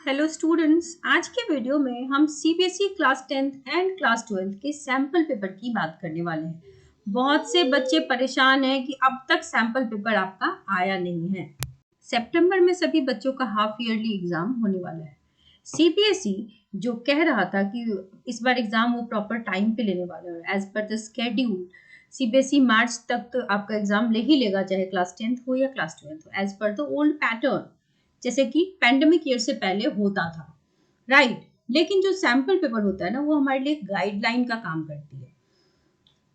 Hello students, आज के video में हम CBSE class 10th and class 12th के सैम्पल पेपर की बात करने वाले हैं। बहुत से बच्चे परेशान हैं कि अब तक सैम्पल पेपर आपका आया नहीं है। सितंबर में सभी बच्चों का हाफ ईयरली एग्जाम होने वाला है। सीबीएसई जो कह रहा था कि इस बार एग्जाम वो प्रॉपर टाइम पे लेने वाला है, as per the schedule CBSE मार्च तक तो आपका एग्जाम ले ही लेगा, चाहे क्लास 10th हो या क्लास 12th हो, as per the old pattern, जैसे कि पैंडेमिक ईयर से पहले होता था, राइट। लेकिन जो सैम्पल पेपर होता है ना, वो हमारे लिए गाइडलाइन का काम करती है,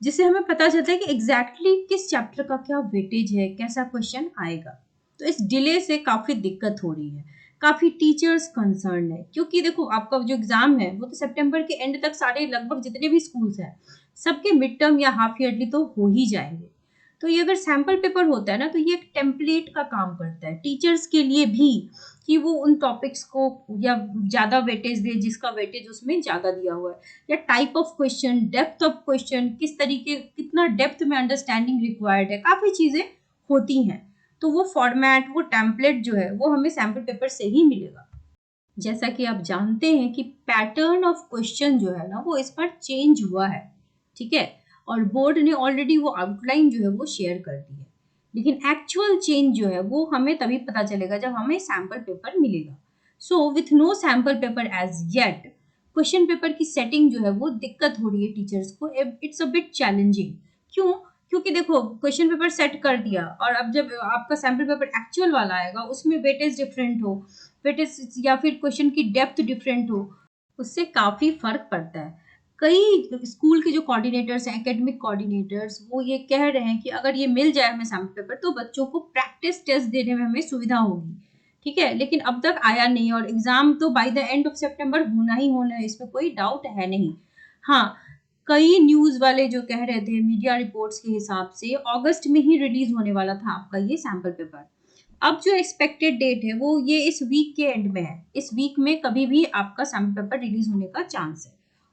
जिससे हमें पता चलता है कि एग्जैक्टली किस चैप्टर का क्या वेटेज है, कैसा क्वेश्चन आएगा। तो इस डिले से काफी दिक्कत हो रही है, काफी टीचर्स कंसर्न है, क्योंकि देखो आपका जो एग्जाम है वो तो सितंबर के एंड तक सारे लगभग जितने भी स्कूल्स हैं सबके मिड टर्म या हाफ ईयरली तो हो ही जाएंगे। तो ये अगर सैम्पल पेपर होता है ना, तो ये एक टेम्पलेट का काम करता है टीचर्स के लिए भी, कि वो उन टॉपिक्स को या ज्यादा वेटेज दे जिसका वेटेज उसमें ज्यादा दिया हुआ है, या type of question, depth of question, किस तरीके कितना डेप्थ में अंडरस्टैंडिंग रिक्वायर्ड है, काफी चीजें होती हैं। तो वो फॉर्मेट, वो टेम्पलेट जो है वो हमें सैम्पल पेपर से ही मिलेगा। जैसा कि आप जानते हैं कि पैटर्न ऑफ क्वेश्चन जो है ना वो इस बार चेंज हुआ है, ठीक है, और बोर्ड ने ऑलरेडी वो आउटलाइन जो है वो शेयर कर दी है। लेकिन एक्चुअल चेंज जो है वो हमें तभी पता चलेगा जब हमें सैम्पल पेपर मिलेगा। So with no sample paper as yet, question paper की सेटिंग जो है वो दिक्कत हो रही है टीचर्स को। It's a bit challenging. क्यों? क्योंकि देखो क्वेश्चन पेपर सेट कर दिया और अब जब आपका सैम्पल पेपर एक्चुअल वाला आएगा उसमें वेटेज डिफरेंट हो, वेटेज या फिर क्वेश्चन की डेप्थ डिफरेंट हो, उससे काफी फर्क पड़ता है। कई स्कूल के जो कोऑर्डिनेटर्स हैं, एकेडमिक कोऑर्डिनेटर्स, वो ये कह रहे हैं कि अगर ये मिल जाए हमें सैम्पल पेपर तो बच्चों को प्रैक्टिस टेस्ट देने में हमें सुविधा होगी, ठीक है। लेकिन अब तक आया नहीं और एग्जाम तो बाय द एंड ऑफ सितंबर होना ही होना है, इसमें कोई डाउट है नहीं। हाँ, कई न्यूज वाले जो कह रहे थे मीडिया रिपोर्ट्स के हिसाब से अगस्त में ही रिलीज होने वाला था आपका ये सैम्पल पेपर। अब जो एक्सपेक्टेड डेट है वो ये इस वीक के एंड में है। इस वीक में कभी भी आपका सैम्पल पेपर रिलीज होने का चांस है,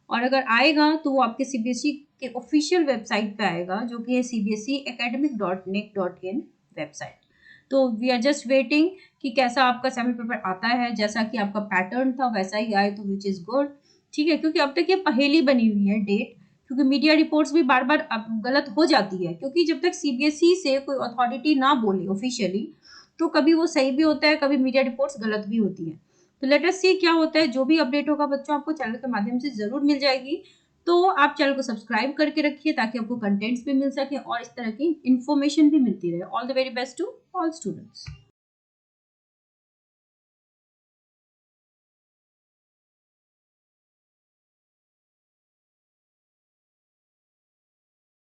और अगर आएगा तो वो आपके सीबीएसई के ऑफिशियल वेबसाइट पे आएगा, जो कि है cbseacademic.nic.in वेबसाइट। तो वी आर जस्ट वेटिंग कि कैसा आपका सैम्पल पेपर आता है। जैसा कि आपका पैटर्न था वैसा ही आए तो विच इज गुड, ठीक है, क्योंकि अब तक ये पहेली बनी हुई है डेट, क्योंकि मीडिया रिपोर्ट्स भी बार बार गलत हो जाती है, क्योंकि जब तक सीबीएसई से कोई अथॉरिटी ना बोले ऑफिशियली तो कभी वो सही भी होता है, कभी मीडिया रिपोर्ट्स गलत भी होती है। तो लेट अस सी क्या होता है। जो भी अपडेट होगा बच्चों आपको चैनल के माध्यम से जरूर मिल जाएगी। तो आप चैनल को सब्सक्राइब करके रखिए ताकि आपको कंटेंट्स भी मिल सके और इस तरह की इंफॉर्मेशन भी मिलती रहे। All the very best to all students.